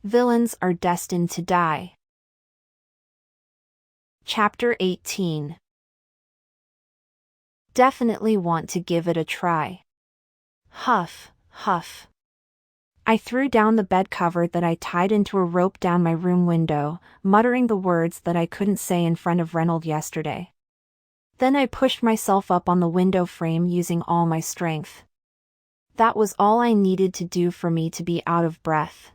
Villains are destined to die. Chapter 18. Definitely want to give it a try. Huff, huff. I threw down the bed cover that I tied into a rope down my room window, muttering the words that I couldn't say in front of Reynold yesterday. Then I pushed myself up on the window frame using all my strength. That was all I needed to do for me to be out of breath.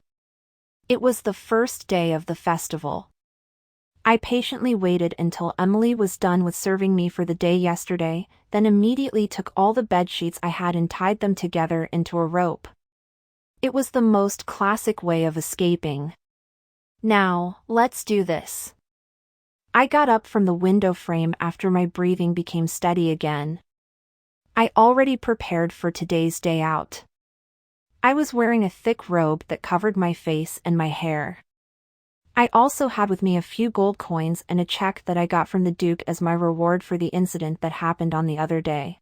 It was the first day of the festival. I patiently waited until Emily was done with serving me for the day yesterday, then immediately took all the bedsheets I had and tied them together into a rope. It was the most classic way of escaping. Now, let's do this. I got up from the window frame after my breathing became steady again. I already prepared for today's day out. I was wearing a thick robe that covered my face and my hair. I also had with me a few gold coins and a check that I got from the Duke as my reward for the incident that happened on the other day.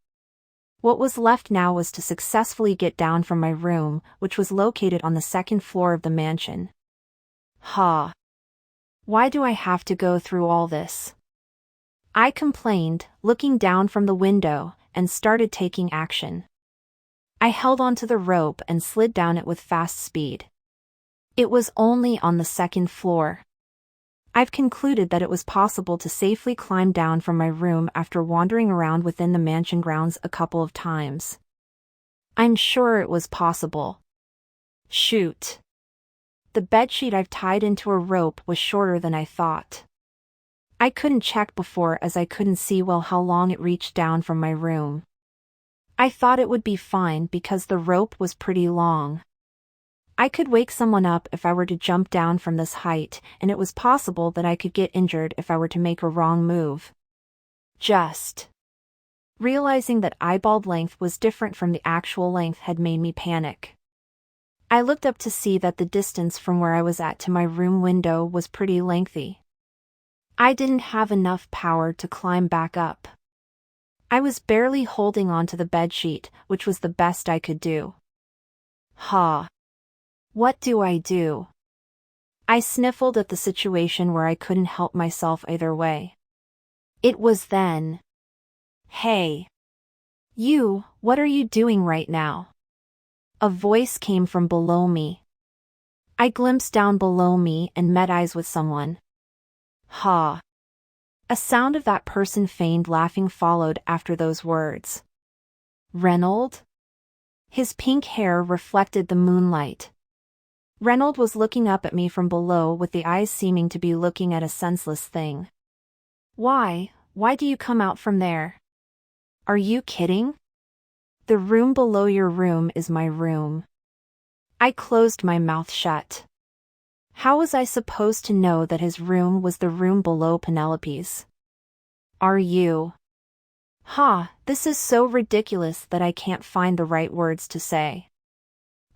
What was left now was to successfully get down from my room, which was located on the second floor of the mansion. Why do I have to go through all this? I complained, looking down from the window, and started taking action. I held onto the rope and slid down it with fast speed. It was only on the second floor. I've concluded that it was possible to safely climb down from my room after wandering around within the mansion grounds a couple of times. I'm sure it was possible. Shoot. The bedsheet I've tied into a rope was shorter than I thought. I couldn't check before as I couldn't see well how long it reached down from my room. I thought it would be fine because the rope was pretty long. I could wake someone up if I were to jump down from this height, and it was possible that I could get injured if I were to make a wrong move. Just realizing that eyeballed length was different from the actual length had made me panic. I looked up to see that the distance from where I was at to my room window was pretty lengthy. I didn't have enough power to climb back up. I was barely holding onto the bedsheet, which was the best I could do. What do I do? I sniffled at the situation where I couldn't help myself either way. It was then. Hey. You, what are you doing right now? A voice came from below me. I glimpsed down below me and met eyes with someone. A sound of that person feigned laughing followed after those words. Reynold? His pink hair reflected the moonlight. Reynold was looking up at me from below with the eyes seeming to be looking at a senseless thing. Why do you come out from there? Are you kidding? The room below your room is my room. I closed my mouth shut. How was I supposed to know that his room was the room below Penelope's? Are you? This is so ridiculous that I can't find the right words to say.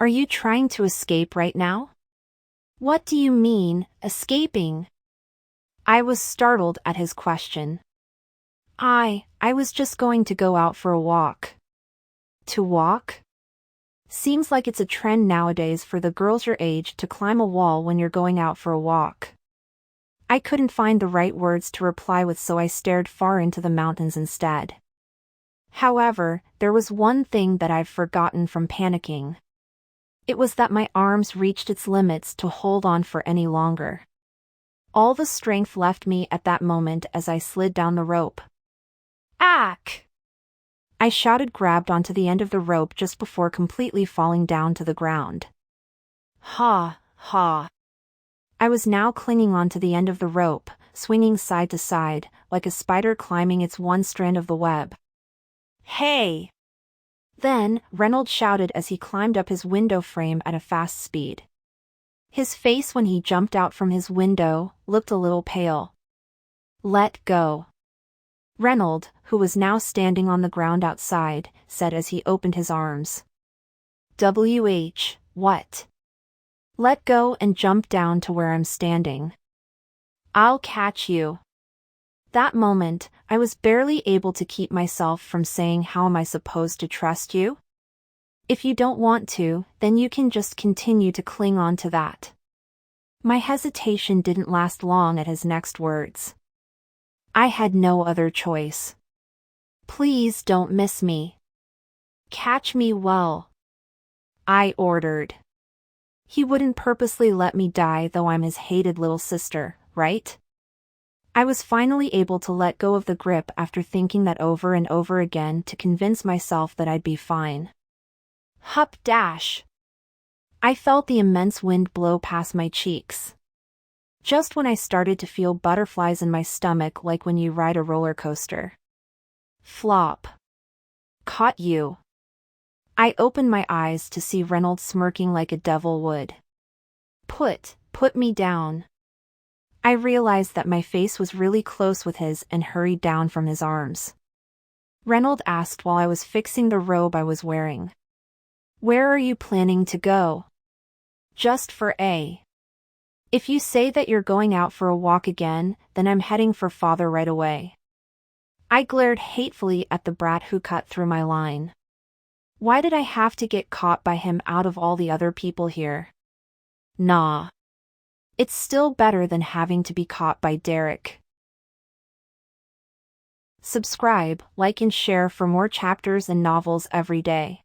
Are you trying to escape right now? What do you mean, escaping? I was startled at his question. I was just going to go out for a walk. To walk? Seems like it's a trend nowadays for the girls your age to climb a wall when you're going out for a walk. I couldn't find the right words to reply with, so I stared far into the mountains instead. However, there was one thing that I've forgotten from panicking. It was that my arms reached its limits to hold on for any longer. All the strength left me at that moment as I slid down the rope. Ack! I shouted, grabbed onto the end of the rope just before completely falling down to the ground. I was now clinging onto the end of the rope, swinging side to side, like a spider climbing its one strand of the web. Hey! Then, Reynold shouted as he climbed up his window frame at a fast speed. His face when he jumped out from his window looked a little pale. Let go. Reynold, who was now standing on the ground outside, said as he opened his arms. What? Let go and jump down to where I'm standing. I'll catch you. That moment, I was barely able to keep myself from saying, how am I supposed to trust you? If you don't want to, then you can just continue to cling on to that. My hesitation didn't last long at his next words. I had no other choice. Please don't miss me. Catch me well, I ordered. He wouldn't purposely let me die, though I'm his hated little sister, right? I was finally able to let go of the grip after thinking that over and over again to convince myself that I'd be fine. Hup dash. I felt the immense wind blow past my cheeks. Just when I started to feel butterflies in my stomach, like when you ride a roller coaster. Flop. Caught you. I opened my eyes to see Reynolds smirking like a devil would. Put me down. I realized that my face was really close with his and hurried down from his arms. Reynolds asked while I was fixing the robe I was wearing. Where are you planning to go? Just for a. If you say that you're going out for a walk again, then I'm heading for father right away. I glared hatefully at the brat who cut through my line. Why did I have to get caught by him out of all the other people here? Nah. It's still better than having to be caught by Derek. Subscribe, like and share for more chapters and novels every day.